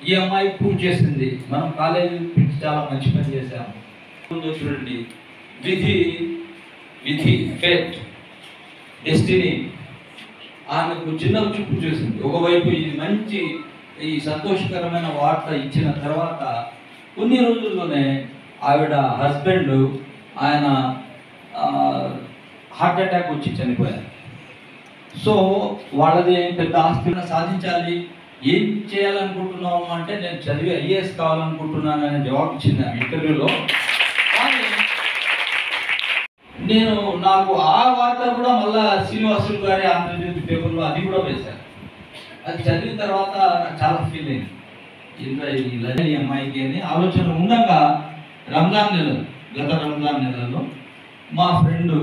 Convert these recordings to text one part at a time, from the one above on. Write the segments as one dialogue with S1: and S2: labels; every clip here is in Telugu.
S1: ఈ అమ్మాయి ప్రూవ్ చేసింది. మనం కాలేజీ పిలిచి చాలా మంచి పని చేశాము. చూడండి, విధి విధి ఫేట్ డెస్టినీ ఆమెకు చిన్న చూపు చూసింది. ఒకవైపు ఇది మంచి ఈ సంతోషకరమైన వార్త ఇచ్చిన తర్వాత కొన్ని రోజుల్లోనే ఆవిడ హస్బెండ్ ఆయన హార్ట్ అటాక్ వచ్చి చనిపోయారు. సో వాళ్ళది పెద్ద ఆస్తిని సాధించాలి, ఏం చేయాలనుకుంటున్నాము అంటే నేను చదివి ఐఏఎస్ కావాలనుకుంటున్నాను అనే జవాబు ఇచ్చింది ఆ ఇంటర్వ్యూలో. కానీ నాకు ఆ వార్త కూడా మళ్ళీ శ్రీనివాసులు గారి ఆంధ్రజ్యోతి పేపర్లో అది కూడా వేశారు. అది చదివిన తర్వాత నాకు చాలా ఫీల్ అయింది, ఇంకా ఈ అమ్మాయికి అని ఆలోచన ఉండగా గత రంజాన్ నెలలో మా ఫ్రెండు,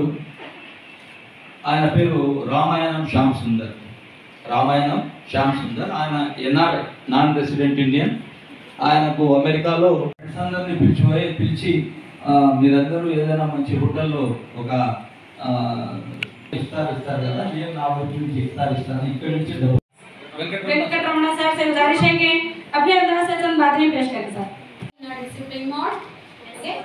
S1: ఆయన పేరు రామాయణం శ్యామ్ సుందర్, ఆయన ఎన్ఆర్ నాన్ రెసిడెంట్ ఇండియన్. ఆయనకు అమెరికాలో ఫ్రెండ్స్ అందరినీ పిలిచి మీరందరూ ఏదైనా మంచి హోటల్లో ఒక ఇస్తారు కదా, నేను నా వైపు నుంచి ఇస్తాను ఇక్కడి నుంచి
S2: वेंकटरमण सर से गुजारिश है कि अपने अंदाज से चंद बातें पेश करें sir.
S3: Discipline mode. Okay.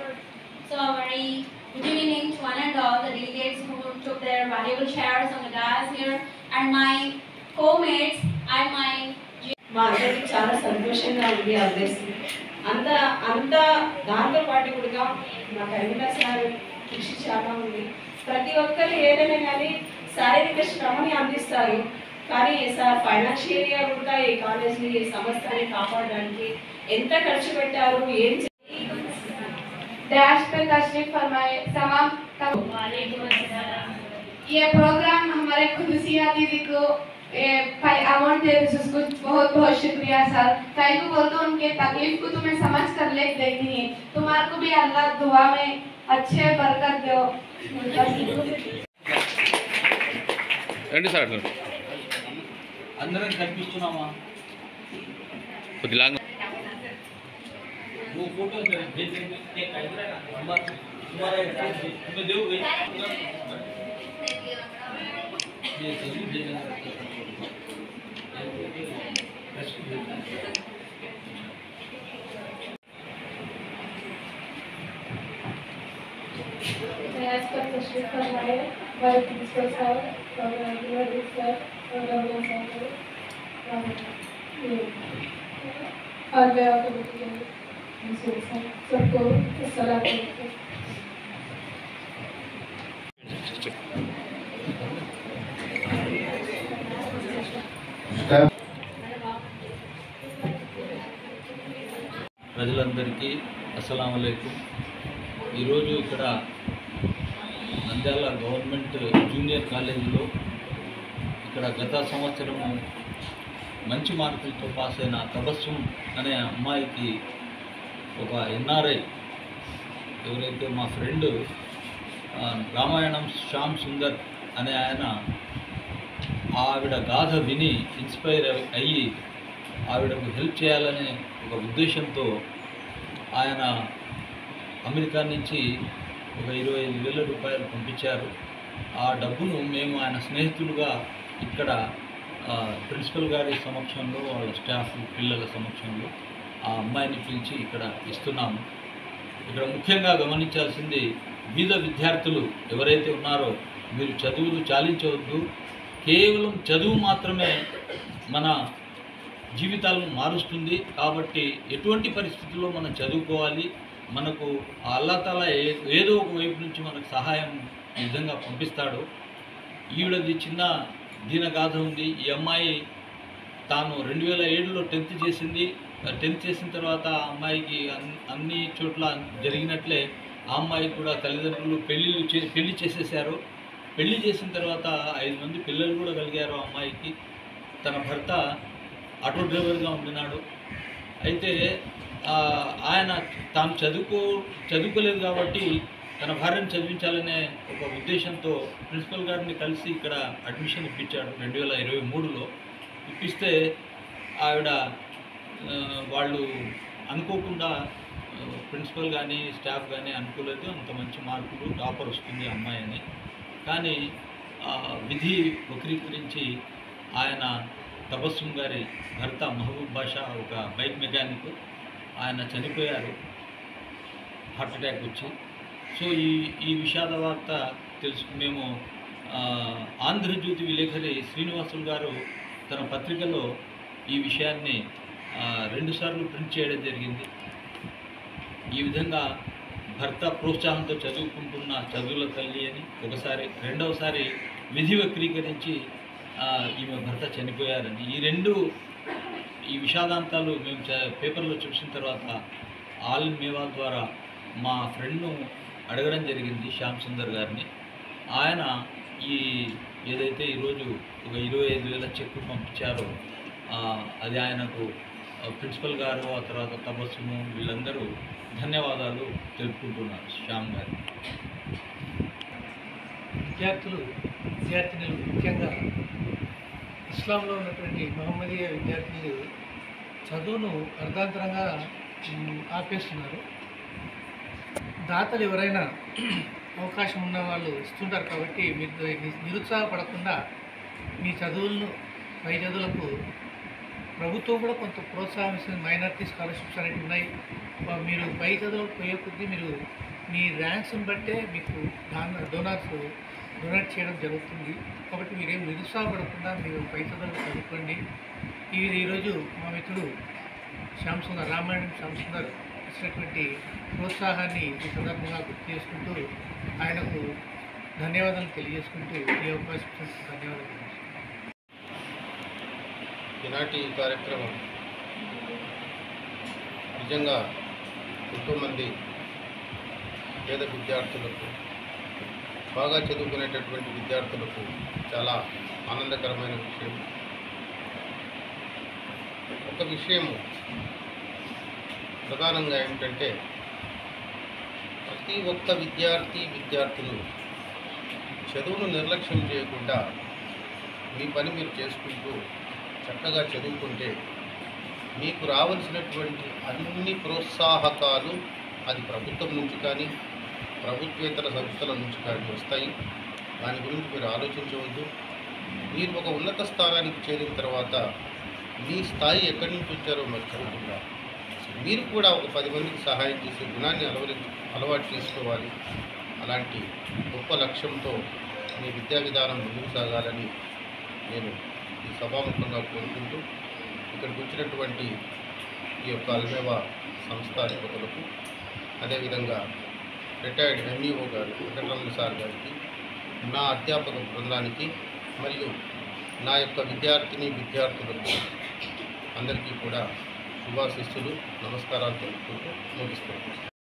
S3: So a very good evening to one and all the delegates who took their valuable shares on the dais here, and my co-mates and my.
S4: మా అందరికి చాలా సంతోషంగా ఉంది ఆ అభ్యర్థి అంత దాంతో పాటు కూడా మా కరీంనగర్ సార్ కృషి చాలా ఉంది. ప్రతి ఒక్కరు ఏదైనా కానీ శారీరక శ్రమని అందిస్తారు, కానీ సార్ ఫైనాన్షియల్గా కూడా ఈ కాలేజీ ఈ సంస్థని కాపాడడానికి ఎంత ఖర్చు పెట్టారు, ఏం
S2: डैश पे तशरीफ फरमाए तमाम. ये प्रोग्राम हमारे खुदसिया दीदी को अवार्ड दे जिसको बहुत बहुत शुक्रिया सर. कई को बोलते उनके तकलीफ को तुम्हें समझ कर ले देनी है, तुम्हारे को भी अल्लाह दुआ में अच्छे बरकत दो.
S5: రండి సార్ అట్లా
S1: అందరం కనిపిస్తున్నామా?
S5: కొద్దిగా
S1: वो फोटो भेज देंगे, एक आइडिया हमारा तुम्हें दोगे ये सभी भेजना
S2: डैश पर तशरीफ फरमाए हमारे प्रिंसिपल साहब और सर और सबको सलाम
S1: ప్రజలందరికీ అస్సలాము అలైకుం. ఈరోజు ఇక్కడ నంద్యాల గవర్నమెంట్ జూనియర్ కాలేజీలో ఇక్కడ గత సంవత్సరము మంచి మార్కులతో పాస్ అయిన తబస్సుమ్ అనే అమ్మాయికి ఒక ఎన్ఆర్ఐ ఎవరైతే మా ఫ్రెండ్ రామాయణం శ్యామ్ సుందర్ అనే ఆయన ఆవిడ గాథ విని ఇన్స్పైర్ అయ్యి ఆవిడకు హెల్ప్ చేయాలనే ఒక ఉద్దేశంతో ఆయన అమెరికా నుంచి ఒక 25,000 రూపాయలు పంపించారు. ఆ డబ్బును మేము ఆయన స్నేహితులుగా ఇక్కడ ప్రిన్సిపల్ గారి సమక్షంలో వాళ్ళ స్టాఫ్ పిల్లల సమక్షంలో ఆ అమ్మాయిని పిలిచి ఇక్కడ ఇస్తున్నాము. ఇక్కడ ముఖ్యంగా గమనించాల్సింది, బీద విద్యార్థులు ఎవరైతే ఉన్నారో మీరు చదువులు చాలించవద్దు. కేవలం చదువు మాత్రమే మన జీవితాలను మారుస్తుంది. కాబట్టి ఎటువంటి పరిస్థితుల్లో మనం చదువుకోవాలి, మనకు అల్లాహ్ తాలా ఏదో ఒక వైపు నుంచి మనకు సహాయం ఈ విధంగా పంపిస్తాడు. ఈవిడది చిన్న దీనగాథ ఉంది. ఈ అమ్మాయి తాను 2007లో 10th చేసింది. 10th చేసిన తర్వాత ఆ అమ్మాయికి అన్ని చోట్ల జరిగినట్లే ఆ అమ్మాయికి కూడా తల్లిదండ్రులు పెళ్లి చేసేసారు. పెళ్లి చేసిన తర్వాత 5 మంది పిల్లలు కూడా కలిగారు ఆ అమ్మాయికి. తన భర్త ఆటో డ్రైవర్గా ఉంటున్నాడు. అయితే ఆయన తాను చదువుకోలేదు కాబట్టి తన భార్యను చదివించాలనే ఒక ఉద్దేశంతో ప్రిన్సిపల్ గారిని కలిసి ఇక్కడ అడ్మిషన్ ఇప్పించాడు 2023లో. ఇప్పిస్తే ఆవిడ వాళ్ళు అనుకోకుండా ప్రిన్సిపల్ కానీ స్టాఫ్ కానీ అనుకోలేదు అంత మంచి మార్కులు టాపర్ వస్తుంది అమ్మాయి అని. కానీ విధి వక్రీకరించి ఆయన తబస్సుమ్ గారి భర్త మహబూబ్ బాషా ఒక బైక్ మెకానిక్. ఆయన చనిపోయారు హార్ట్ అటాక్ వచ్చి. సో ఈ విషాద వార్త మేము ఆంధ్రజ్యోతి విలేకరి శ్రీనివాసులు గారు తన పత్రికలో ఈ విషయాన్ని 2 సార్లు ప్రింట్ చేయడం జరిగింది. ఈ విధంగా భర్త ప్రోత్సాహంతో చదువుకుంటున్న చదువుల తల్లి అని ఒకసారి, రెండవసారి విధి వక్రీకరించి ఈమె భర్త చనిపోయారని. ఈ విషాదాంతాలు మేము పేపర్లో చూసిన తర్వాత ఆల్ మేవాల్ ద్వారా మా ఫ్రెండ్ను అడగడం జరిగింది, శ్యామ్ సుందర్ గారిని. ఆయన ఏదైతే ఈరోజు ఒక 25,000 చెక్కు పంపించారో అది ఆయనకు ప్రిన్సిపల్ గారు, ఆ తర్వాత తబస్సుము వీళ్ళందరూ ధన్యవాదాలు తెలుపుకుంటున్నారు శ్యామ్ గారు.
S6: విద్యార్థినులు ముఖ్యంగా ఇస్లాంలో ఉన్నటువంటి మహమ్మదీయ విద్యార్థులు చదువును అర్ధాంతరంగా ఆపేస్తున్నారు. దాతలు ఎవరైనా అవకాశం ఉన్న వాళ్ళు ఇస్తుంటారు కాబట్టి మీరు నిరుత్సాహపడకుండా మీ చదువులను, పై చదువులకు ప్రభుత్వం కూడా కొంత ప్రోత్సాహిస్తుంది. మైనారిటీ స్కాలర్షిప్స్ అనేవి ఉన్నాయి. మీరు పై చదువులకు పోయే కొద్దీ మీరు మీ ర్యాంక్స్ని బట్టే మీకు డొనేట్ చేయడం జరుగుతుంది. కాబట్టి మీరేం నిరుత్సాహపడకుండా మీరు పై చదువులకు చదువుకోండి. ఈరోజు మా మిత్రుడు శ్యామ్ సుందర్, రామాయణం శ్యామ్ సుందర్ ఇచ్చినటువంటి ప్రోత్సాహాన్ని ఈ సందర్భంగా గుర్తు చేసుకుంటూ ఆయనకు ధన్యవాదాలు తెలియజేసుకుంటూ ఈ అవకాశం ధన్యవాదాలు.
S7: ఈనాటి కార్యక్రమం నిజంగా ఎంతోమంది పేద విద్యార్థులకు, బాగా చదువుకునేటటువంటి విద్యార్థులకు చాలా ఆనందకరమైన విషయం. ఒక విషయము ప్రధానంగా ఏమిటంటే ప్రతి ఒక్క విద్యార్థులు చదువును నిర్లక్ష్యం చేయకుండా మీ పని మీరు చేసుకుంటూ చక్కగా చదువుకుంటే మీకు రావాల్సినటువంటి అన్ని ప్రోత్సాహకాలు అది ప్రభుత్వం నుంచి కానీ ప్రభుత్వేతర సంస్థల నుంచి కానీ వస్తాయి. దాని గురించి మీరు ఆలోచించవద్దు. మీరు ఒక ఉన్నత స్థానానికి చేరిన తర్వాత మీ స్థాయి ఎక్కడి నుంచి వచ్చారో మర్చిపోకుండా మీరు కూడా ఒక 10 మందికి సహాయం చేసే గుణాన్ని అలవాటు చేసుకోవాలి. అలాంటి గొప్ప లక్ష్యంతో మీ విద్యా విధానం ముందుకు సాగాలని నేను ఈ సభాముఖంగా కోరుకుంటూ ఇక్కడికి వచ్చినటువంటి ఈ యొక్క అల్మేవా సంస్థాధిపతులకు, అదేవిధంగా రిటైర్డ్ ఎంఈఓ గారు వెంకటరమణ సార్ గారికి, నా అధ్యాపక బృందానికి మరియు నా యొక్క విద్యార్థులకు అందరికీ కూడా శుభాశీస్సులు, నమస్కారాలు తెలుపుకుంటూ ముగిస్తున్నాను.